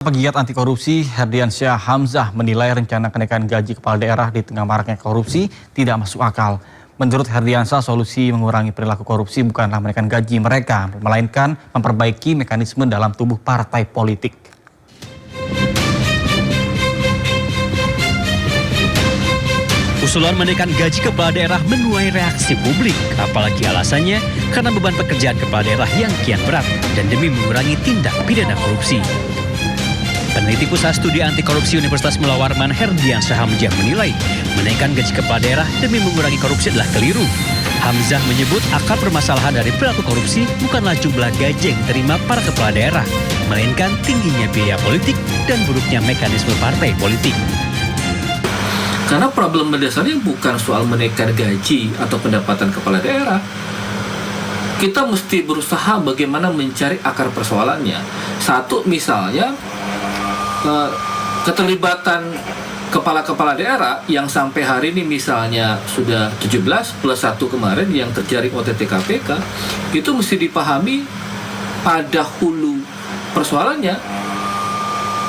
Pegiat anti korupsi Herdiansyah Hamzah menilai rencana kenaikan gaji kepala daerah di tengah maraknya korupsi tidak masuk akal. Menurut Herdiansyah, solusi mengurangi perilaku korupsi bukanlah menaikkan gaji mereka, melainkan memperbaiki mekanisme dalam tubuh partai politik. Usulan menaikkan gaji kepala daerah menuai reaksi publik, apalagi alasannya karena beban pekerjaan kepala daerah yang kian berat dan demi mengurangi tindak pidana korupsi. Peneliti Pusat Studi Anti Korupsi Universitas Mula Warman Herdiansyah Hamzah menilai menaikkan gaji kepala daerah demi mengurangi korupsi adalah keliru. Hamzah menyebut akar permasalahan dari perilaku korupsi bukanlah jumlah gaji yang diterima para kepala daerah, melainkan tingginya biaya politik dan buruknya mekanisme partai politik. Karena problem mendasarnya bukan soal menaikkan gaji atau pendapatan kepala daerah. Kita mesti berusaha bagaimana mencari akar persoalannya. Satu, misalnya keterlibatan kepala-kepala daerah yang sampai hari ini misalnya sudah 17 plus 1 kemarin yang terjaring OTT KPK, itu mesti dipahami pada hulu persoalannya.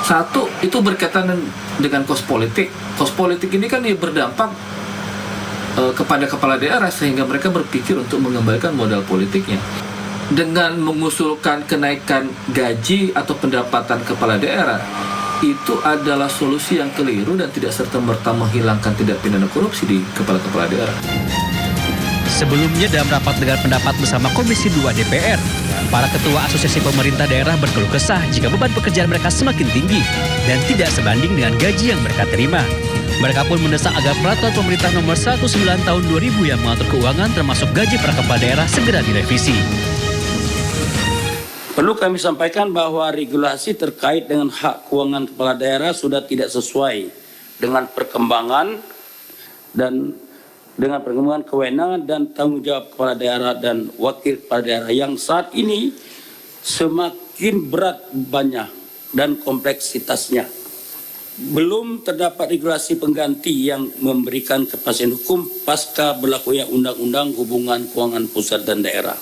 Satu, itu berkaitan dengan kos politik. Kos politik ini kan berdampak kepada kepala daerah sehingga mereka berpikir untuk mengembalikan modal politiknya. Dengan mengusulkan kenaikan gaji atau pendapatan kepala daerah, itu adalah solusi yang keliru dan tidak serta-merta menghilangkan tindak pidana korupsi di kepala-kepala daerah. Sebelumnya dalam rapat dengar pendapat bersama Komisi 2 DPR, para ketua asosiasi pemerintah daerah berkeluh kesah jika beban pekerjaan mereka semakin tinggi dan tidak sebanding dengan gaji yang mereka terima. Mereka pun mendesak agar peraturan pemerintah nomor 19 tahun 2000 yang mengatur keuangan termasuk gaji para kepala daerah segera direvisi. Perlu kami sampaikan bahwa regulasi terkait dengan hak keuangan kepala daerah sudah tidak sesuai dengan perkembangan dan dengan perkembangan kewenangan dan tanggung jawab kepala daerah dan wakil kepala daerah yang saat ini semakin berat bebannya dan kompleksitasnya. Belum terdapat regulasi pengganti yang memberikan kepastian hukum pasca berlakunya Undang-Undang Hubungan Keuangan Pusat dan Daerah.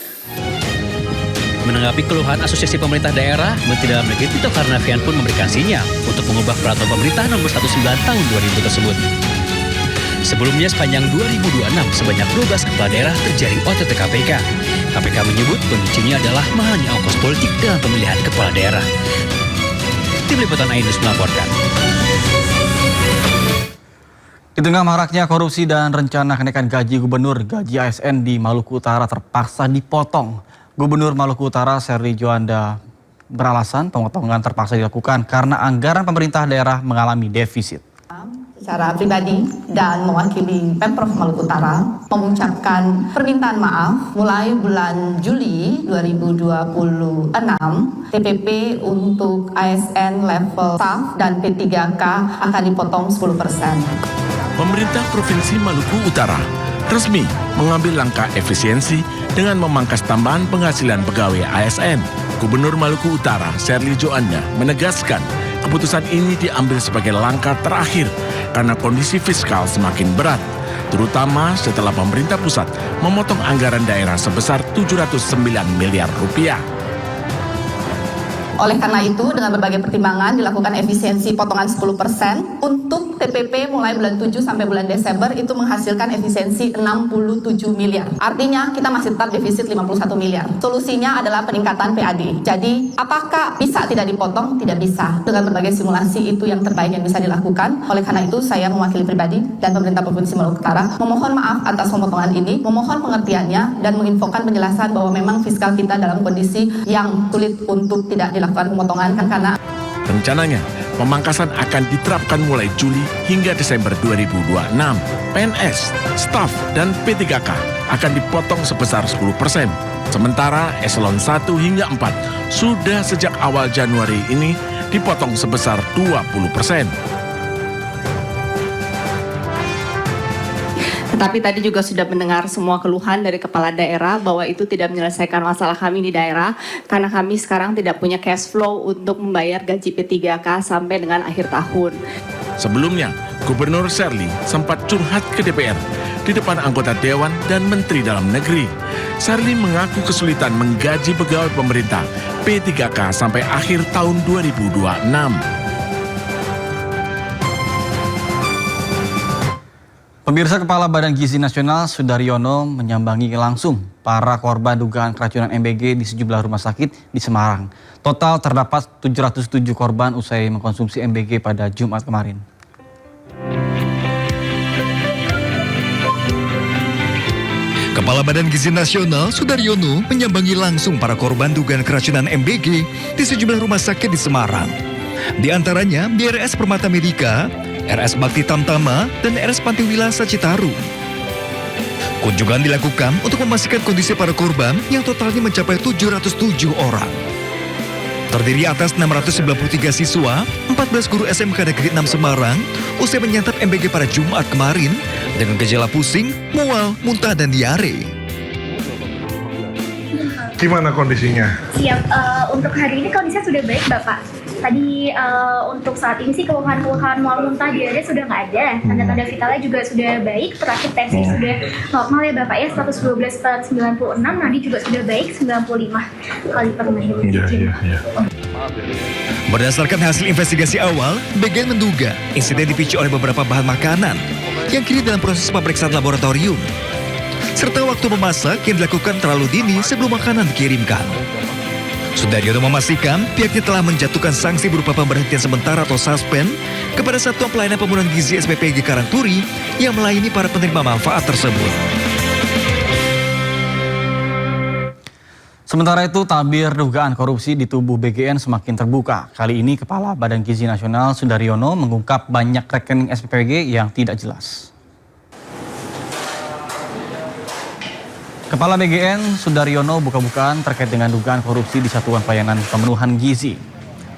Menanggapi keluhan Asosiasi Pemerintah Daerah, Menteri Dalam Negeri Tito Karnavian pun memberikan sinyal untuk mengubah peraturan pemerintah nomor 19 tahun 2000 tersebut. Sebelumnya sepanjang 2026 sebanyak 12 kepala daerah terjaring OTT KPK. KPK menyebut pemicunya adalah mahalnya ongkos politik dalam pemilihan kepala daerah. Tim Liputan Ainus melaporkan. Di tengah maraknya korupsi dan rencana kenaikan gaji gubernur, gaji ASN di Maluku Utara terpaksa dipotong. Gubernur Maluku Utara Serly Joanda beralasan pemotongan terpaksa dilakukan karena anggaran pemerintah daerah mengalami defisit. Secara pribadi dan mewakili Pemprov Maluku Utara mengucapkan permintaan maaf mulai bulan Juli 2026 TPP untuk ASN level staff dan P3K akan dipotong 10%. Pemerintah Provinsi Maluku Utara resmi mengambil langkah efisiensi dengan memangkas tambahan penghasilan pegawai ASN. Gubernur Maluku Utara Serly Joanda menegaskan keputusan ini diambil sebagai langkah terakhir karena kondisi fiskal semakin berat, terutama setelah pemerintah pusat memotong anggaran daerah sebesar 709 miliar rupiah. Oleh karena itu, dengan berbagai pertimbangan dilakukan efisiensi potongan 10% untuk TPP mulai bulan 7 sampai bulan Desember itu menghasilkan efisiensi 67 miliar. Artinya kita masih tetap defisit 51 miliar. Solusinya adalah peningkatan PAD. Jadi, apakah bisa tidak dipotong? Tidak bisa. Dengan berbagai simulasi itu yang terbaik yang bisa dilakukan. Oleh karena itu, saya mewakili pribadi dan pemerintah Provinsi Maluku Utara memohon maaf atas pemotongan ini, memohon pengertiannya dan menginfokan penjelasan bahwa memang fiskal kita dalam kondisi yang sulit untuk tidak dilakukan pemotongan karena rencananya pemangkasan akan diterapkan mulai Juli hingga Desember 2026. PNS, staf, dan P3K akan dipotong sebesar 10%. Sementara eselon 1 hingga 4 sudah sejak awal Januari ini dipotong sebesar 20%. Tetapi tadi juga sudah mendengar semua keluhan dari kepala daerah bahwa itu tidak menyelesaikan masalah kami di daerah karena kami sekarang tidak punya cash flow untuk membayar gaji P3K sampai dengan akhir tahun. Sebelumnya, Gubernur Serly sempat curhat ke DPR di depan anggota Dewan dan Menteri Dalam Negeri. Sherly mengaku kesulitan menggaji pegawai pemerintah P3K sampai akhir tahun 2026. Pemirsa, Kepala Badan Gizi Nasional Sudaryono menyambangi langsung para korban dugaan keracunan MBG di sejumlah rumah sakit di Semarang. Total terdapat 707 korban usai mengkonsumsi MBG pada Jumat kemarin. Kepala Badan Gizi Nasional Sudaryono menyambangi langsung para korban dugaan keracunan MBG di sejumlah rumah sakit di Semarang. Di antaranya di RS Permata Medika, RS Bakti Tamtama, dan RS Panti Wilasa Citarum. Kunjungan dilakukan untuk memastikan kondisi para korban yang totalnya mencapai 707 orang. Terdiri atas 693 siswa, 14 guru SMK Negeri 6 Semarang, usai menyantap MBG pada Jumat kemarin dengan gejala pusing, mual, muntah, dan diare. Gimana kondisinya? Siap, untuk hari ini kondisinya sudah baik, Bapak. Tadi untuk saat ini sih keluhan-keluhan mual muntah diare sudah nggak ada. Tanda-tanda vitalnya juga sudah baik. Terakhir tensi sudah normal ya Bapak ya, 112/96. Nadi juga sudah baik, 95 kali per menit. Iya. Berdasarkan hasil investigasi awal, BGN menduga insiden dipicu oleh beberapa bahan makanan yang kini dalam proses pemeriksaan laboratorium, serta waktu memasak yang dilakukan terlalu dini sebelum makanan dikirimkan. Sudaryono memastikan pihaknya telah menjatuhkan sanksi berupa pemberhentian sementara atau suspend kepada Satuan Pelayanan Pembunuhan Gizi SPPG Karangturi yang melayani para penerima manfaat tersebut. Sementara itu, tabir dugaan korupsi di tubuh BGN semakin terbuka. Kali ini, Kepala Badan Gizi Nasional Sudaryono mengungkap banyak rekening SPPG yang tidak jelas. Kepala BGN Sudaryono buka-bukaan terkait dengan dugaan korupsi di Satuan Pelayanan Pemenuhan Gizi.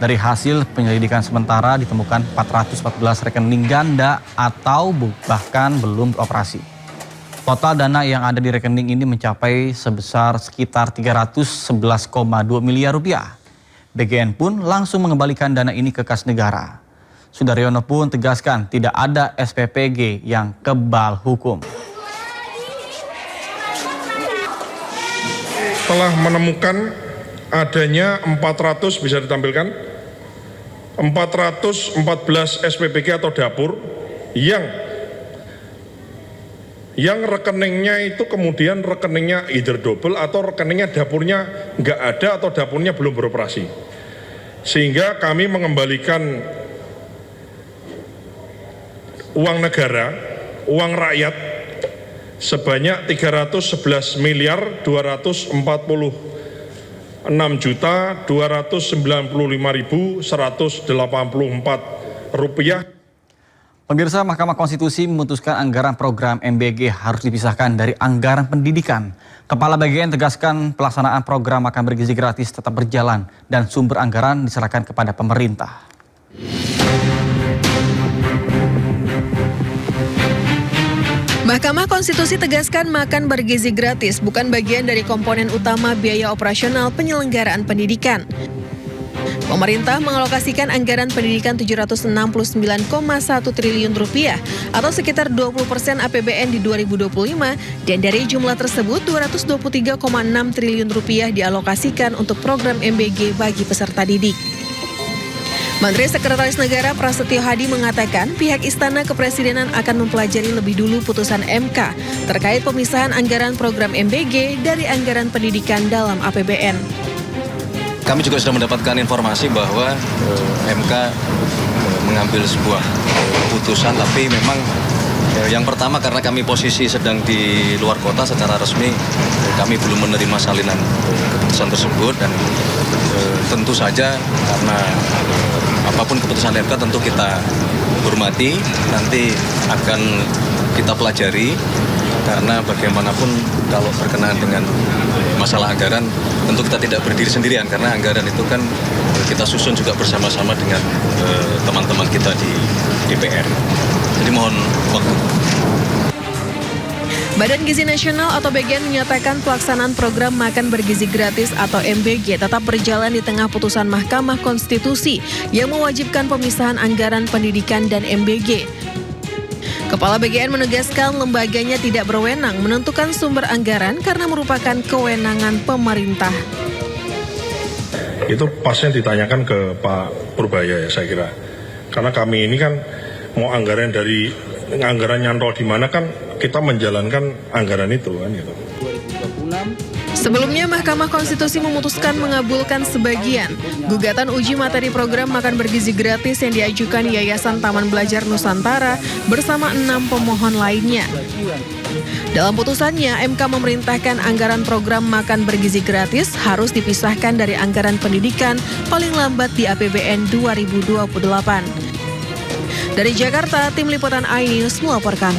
Dari hasil penyelidikan sementara ditemukan 414 rekening ganda atau bahkan belum beroperasi. Total dana yang ada di rekening ini mencapai sebesar sekitar 311,2 miliar rupiah. BGN pun langsung mengembalikan dana ini ke kas negara. Sudaryono pun tegaskan tidak ada SPPG yang kebal hukum. Telah menemukan adanya 400, bisa ditampilkan, 414 SPPG atau dapur yang rekeningnya itu kemudian rekeningnya either double atau rekeningnya dapurnya nggak ada atau dapurnya belum beroperasi. Sehingga kami mengembalikan uang negara, uang rakyat sebanyak 311.246.295.184 rupiah. Pemirsa, Mahkamah Konstitusi memutuskan anggaran program MBG harus dipisahkan dari anggaran pendidikan. Kepala BGN tegaskan pelaksanaan program makan bergizi gratis tetap berjalan dan sumber anggaran diserahkan kepada pemerintah. Mahkamah Konstitusi tegaskan makan bergizi gratis bukan bagian dari komponen utama biaya operasional penyelenggaraan pendidikan. Pemerintah mengalokasikan anggaran pendidikan 769,1 triliun rupiah atau sekitar 20% APBN di 2025 dan dari jumlah tersebut 223,6 triliun rupiah dialokasikan untuk program MBG bagi peserta didik. Menteri Sekretaris Negara Prasetyo Hadi mengatakan pihak Istana Kepresidenan akan mempelajari lebih dulu putusan MK terkait pemisahan anggaran program MBG dari anggaran pendidikan dalam APBN. Kami juga sudah mendapatkan informasi bahwa MK mengambil sebuah putusan, tapi memang yang pertama karena kami posisi sedang di luar kota secara resmi, kami belum menerima salinan keputusan tersebut dan tentu saja karena apapun keputusan MK tentu kita hormati, nanti akan kita pelajari karena bagaimanapun kalau berkenaan dengan masalah anggaran tentu kita tidak berdiri sendirian karena anggaran itu kan kita susun juga bersama-sama dengan teman-teman kita di DPR. Jadi mohon waktu. Badan Gizi Nasional atau BGN menyatakan pelaksanaan program makan bergizi gratis atau MBG tetap berjalan di tengah putusan Mahkamah Konstitusi yang mewajibkan pemisahan anggaran pendidikan dan MBG. Kepala BGN menegaskan lembaganya tidak berwenang menentukan sumber anggaran karena merupakan kewenangan pemerintah. Itu pasnya ditanyakan ke Pak Purbaya ya saya kira. Karena kami ini kan mau anggaran nyantol di mana kan kita menjalankan anggaran itu kan gitu. Sebelumnya, Mahkamah Konstitusi memutuskan mengabulkan sebagian gugatan uji materi program makan bergizi gratis yang diajukan Yayasan Taman Belajar Nusantara bersama 6 pemohon lainnya. Dalam putusannya, MK memerintahkan anggaran program makan bergizi gratis harus dipisahkan dari anggaran pendidikan paling lambat di APBN 2028. Dari Jakarta, tim liputan iNews melaporkan.